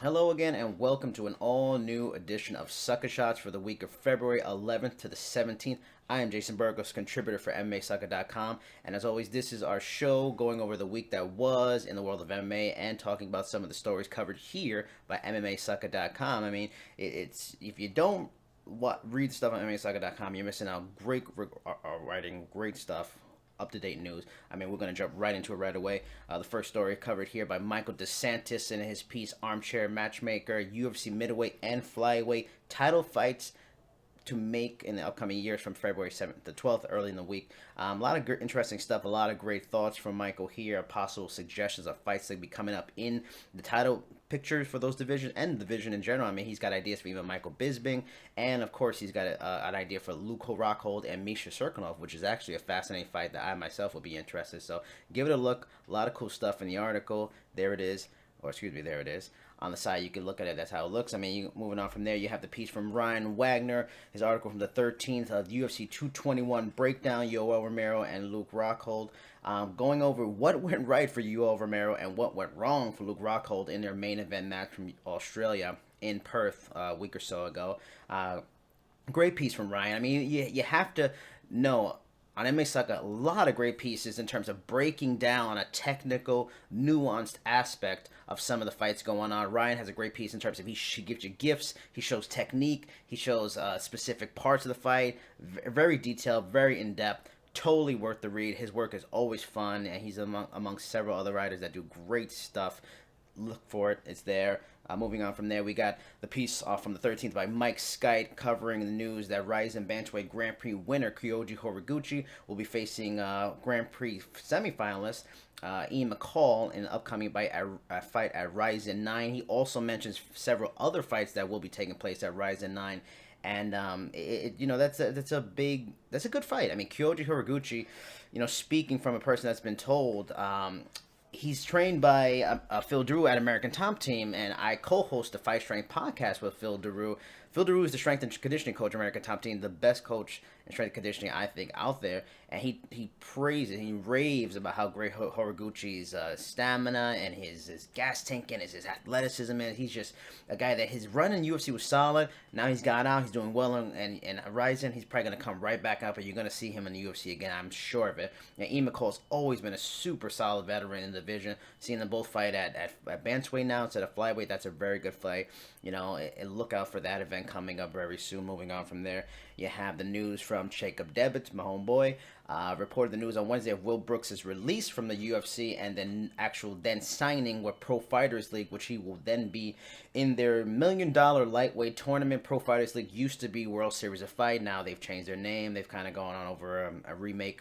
Hello again, and welcome to an all-new edition of Sucka Shots for the week of February 11th to the 17th. I am Jason Burgos, contributor for MMASucka.com, and as always, this is our show going over the week that was in the world of MMA and talking about some of the stories covered here by MMASucka.com. I mean, it's if you don't read stuff on MMASucka.com, you're missing out. Great writing, great stuff, up-to-date news. I mean, we're going to jump right into it right away. The first story covered here by Michael DeSantis in his piece, Armchair Matchmaker, UFC middleweight and flyweight title fights to make in the upcoming years from February 7th to 12th, early in the week. A lot of interesting stuff, a lot of great thoughts from Michael here, possible suggestions of fights that will be coming up in the title pictures for those divisions and the division in general. I mean, he's got ideas for even Michael Bisping, and of course, he's got an idea for Luke Rockhold and Misha Cirkunov, which is actually a fascinating fight that I myself would be interested. So give it a look. A lot of cool stuff in the article. There it is. Or excuse me, there it is. On the side, you can look at it. That's how it looks. I mean, moving on from there, you have the piece from Ryan Wagner, his article from the 13th of UFC 221 breakdown, Yoel Romero and Luke Rockhold, going over what went right for Yoel Romero and what went wrong for Luke Rockhold in their main event match from Australia in Perth a week or so ago. Great piece from Ryan. I mean, you have to know on MMA Sucka, a lot of great pieces in terms of breaking down a technical, nuanced aspect of some of the fights going on. Ryan has a great piece in terms of he gives you gifts, he shows technique, he shows specific parts of the fight, very detailed, very in-depth, totally worth the read. His work is always fun, and he's amongst several other writers that do great stuff. Look for it, it's there. Moving on from there, we got the piece from the 13th by Mike Skytte covering the news that Rizin Bantamweight Grand Prix winner Kyoji Horiguchi will be facing Grand Prix semifinalist Ian McCall in an upcoming fight at Rizin 9. He also mentions several other fights that will be taking place at Rizin 9. And that's a good fight. I mean, Kyoji Horiguchi, speaking from a person that's been told, he's trained by Phil Drew at American Top Team, and I co-host the Fight Strength podcast with Phil Drew. Phil Drew is the strength and conditioning coach at American Top Team, the best coach in strength and conditioning, I think, out there. And he praises, he raves about how great Horiguchi's stamina and his gas tank and his athleticism is. He's just a guy that his run in UFC was solid. Now he's got out, he's doing well in Rizin. He's probably going to come right back up, and you're going to see him in the UFC again, I'm sure of it. Now, Ian McCall's always been a super solid veteran in the division. Seeing them both fight at bantamweight now instead of flyweight, that's a very good fight. Look out for that event coming up very soon. Moving on from there, you have the news from Jacob Debets, my homeboy. Reported the news on Wednesday of Will Brooks' release from the UFC and then signing with Pro Fighters League, which he will then be in their $1 million lightweight tournament. Pro Fighters League used to be World Series of Fight. Now they've changed their name. They've kind of gone on over a remake.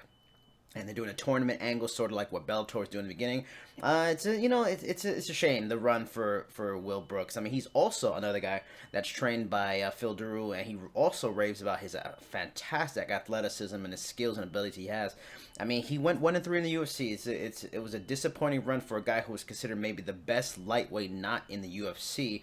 And they're doing a tournament angle, sort of like what Bellator was doing in the beginning. It's a shame, the run for Will Brooks. I mean, he's also another guy that's trained by Phil Drew, and he also raves about his fantastic athleticism and his skills and ability he has. I mean, he went 1-3 in the UFC. It was a disappointing run for a guy who was considered maybe the best lightweight not in the UFC.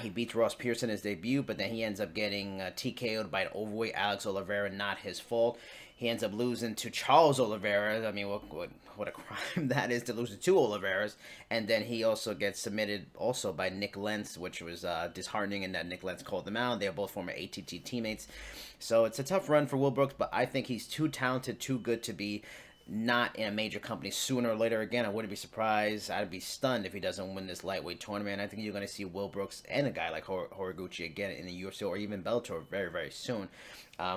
He beats Ross Pearson in his debut, but then he ends up getting TKO'd by an overweight Alex Oliveira, not his fault. He ends up losing to Charles Oliveira. I mean, what a crime that is to lose to two Oliveiras. And then he also gets submitted also by Nick Lentz, which was disheartening in that Nick Lentz called him out. They are both former ATT teammates. So it's a tough run for Will Brooks, but I think he's too talented, too good to be not in a major company sooner or later. Again, I wouldn't be surprised. I'd be stunned if he doesn't win this lightweight tournament. I think you're going to see Will Brooks and a guy like Horiguchi again in the UFC or even Bellator very, very soon.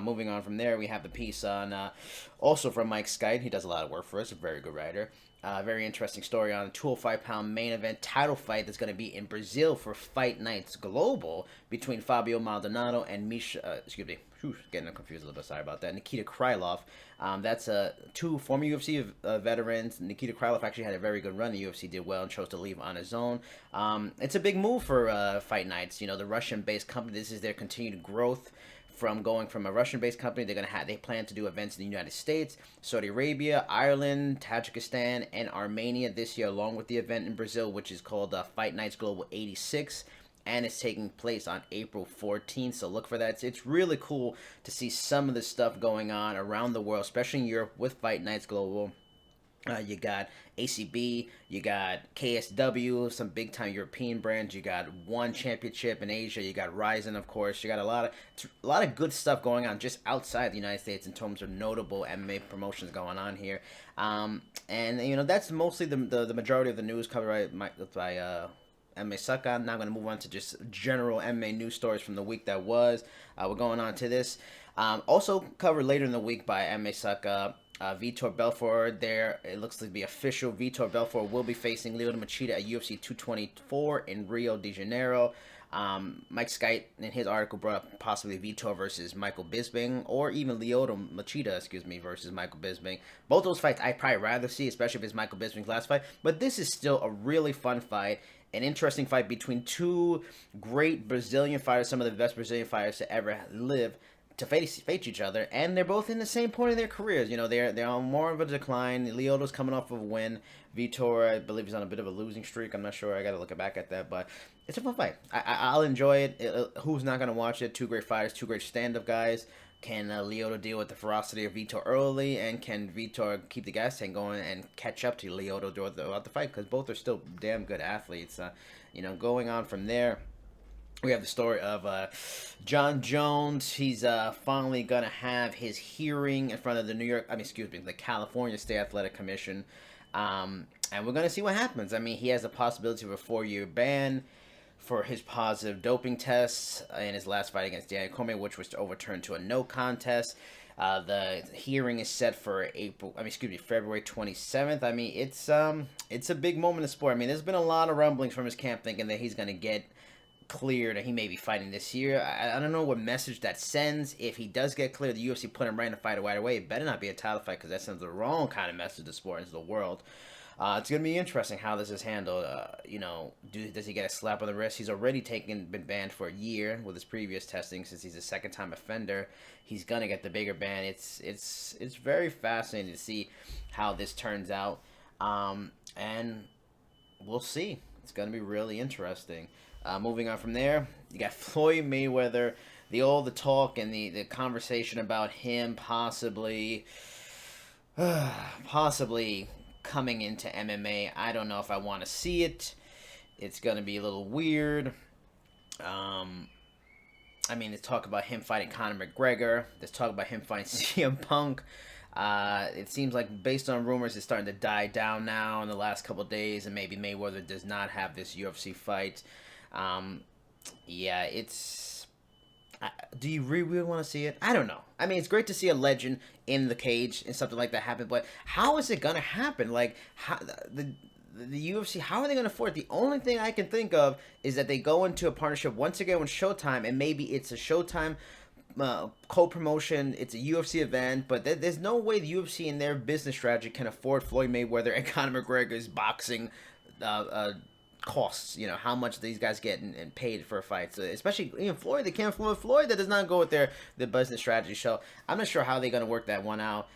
Moving on from there, we have the piece on also from Mike Skytte. He does a lot of work for us, a very good writer. Very interesting story on a 205-pound main event title fight that's going to be in Brazil for Fight Nights Global between Fabio Maldonado and getting confused a little bit, sorry about that, Nikita Krylov. That's two former UFC veterans. Nikita Krylov actually had a very good run. The UFC did well and chose to leave on his own. It's a big move for Fight Nights. The Russian-based company, this is their continued growth. From going from a Russian-based company, they plan to do events in the United States, Saudi Arabia, Ireland, Tajikistan, and Armenia this year, along with the event in Brazil, which is called Fight Nights Global 86, and it's taking place on April 14th, so look for that. It's really cool to see some of the stuff going on around the world, especially in Europe with Fight Nights Global. You got ACB, you got KSW, some big time European brands. You got one championship in Asia. You got Rizin, of course. You got a lot of good stuff going on just outside the United States in terms of notable MMA promotions going on here. And that's mostly the majority of the news covered by MMA Sucka. Now I'm going to move on to just general MMA news stories from the week that was. We're going on to this. Also covered later in the week by MMA Sucka. Vitor Belfort there. It looks to be official. Vitor Belfort will be facing Lyoto Machida at UFC 224 in Rio de Janeiro. Mike Skytte in his article brought up possibly Vitor versus Michael Bisping, or even Lyoto Machida, versus Michael Bisping. Both those fights I'd probably rather see, especially if it's Michael Bisping's last fight. But this is still a really fun fight. An interesting fight between two great Brazilian fighters, some of the best Brazilian fighters to ever live, to face each other, and they're both in the same point of their careers. They're on more of a decline. Lyoto's coming off of a win. Vitor, I believe, he's on a bit of a losing streak. I'm not sure. I got to look back at that, but it's a fun fight. I'll enjoy it. Who's not going to watch it? Two great fighters, two great stand-up guys. Can Lyoto deal with the ferocity of Vitor early, and can Vitor keep the gas tank going and catch up to Lyoto throughout the fight? Because both are still damn good athletes. Going on from there, we have the story of Jon Jones. He's finally going to have his hearing in front of the California State Athletic Commission. And we're going to see what happens. He has a possibility of a 4-year ban for his positive doping tests in his last fight against Daniel Cormier, which was overturned to a no contest. The hearing is set for February 27th. It's a big moment in sport. There's been a lot of rumblings from his camp thinking that he's going to get cleared and he may be fighting this year. I don't know what message that sends. If he does get cleared, the UFC put him right in a fight right away. It better not be a title fight, because that sends the wrong kind of message to sport and to the world. It's going to be interesting how this is handled. Does he get a slap on the wrist? He's already been banned for a year with his previous testing, since he's a second-time offender. He's going to get the bigger ban. It's very fascinating to see how this turns out. And we'll see. It's going to be really interesting. Moving on from there, you got Floyd Mayweather. The talk and the conversation about him possibly coming into MMA. I don't know if I want to see it. It's going to be a little weird. There's talk about him fighting Conor McGregor. There's talk about him fighting CM Punk. It seems like, based on rumors, it's starting to die down now in the last couple of days, and maybe Mayweather does not have this UFC fight. Do you really want to see it? I don't know. It's great to see a legend in the cage and something like that happen, but how is it gonna happen? Like, how the UFC, how are they gonna afford it? The only thing I can think of is that they go into a partnership once again with Showtime, and maybe it's a Showtime co-promotion. It's a UFC event, but there's no way the UFC in their business strategy can afford Floyd Mayweather and Conor McGregor's boxing costs. How much these guys get and paid for a fight. So especially Floyd, they can't afford Floyd. That does not go with their business strategy. So I'm not sure how they're gonna work that one out.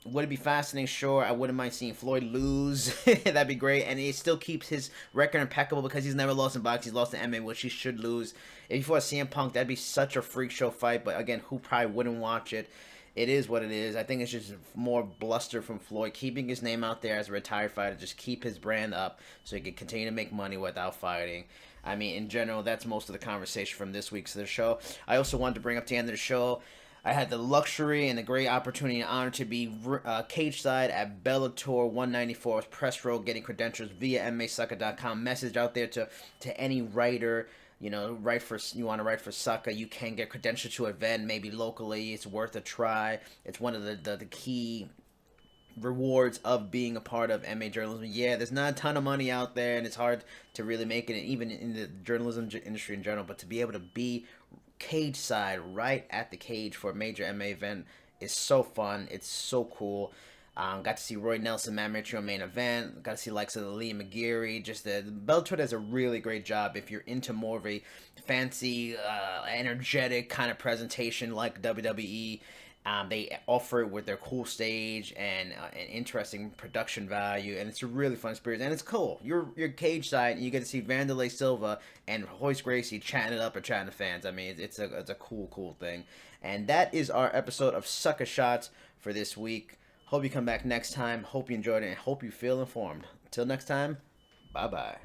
Would it be fascinating? Sure. I wouldn't mind seeing Floyd lose. That'd be great. And he still keeps his record impeccable, because he's never lost in boxing. He's lost in MMA, which he should lose. If he fought CM Punk, that'd be such a freak show fight. But again, who probably wouldn't watch it? It is what it is. I think it's just more bluster from Floyd, keeping his name out there as a retired fighter, just keep his brand up so he can continue to make money without fighting. In general, that's most of the conversation from this week's show. I also wanted to bring up at the end of the show, I had the luxury and the great opportunity and honor to be cage side at Bellator 194's press row, getting credentials via MMASucka.com. Message out there to any writer. You want to write for Sucka, you can get credentials to an event, maybe locally. It's worth a try. It's one of the key rewards of being a part of MMA journalism. Yeah, there's not a ton of money out there, and it's hard to really make it, even in the journalism industry in general. But to be able to be cage side right at the cage for a major MMA event is so fun. It's so cool. Got to see Roy Nelson, Matt Mitchell main event. Got to see likes of Lee McGeary. Just the Bellator does a really great job if you're into more of a fancy, energetic kind of presentation like WWE. They offer it with their cool stage and an interesting production value, and it's a really fun experience. And it's cool. You're cage side, and you get to see Vanderlei Silva and Royce Gracie chatting it up or chatting to fans. It's a cool thing. And that is our episode of Sucka Shots for this week. Hope you come back next time. Hope you enjoyed it and hope you feel informed. Until next time, bye-bye.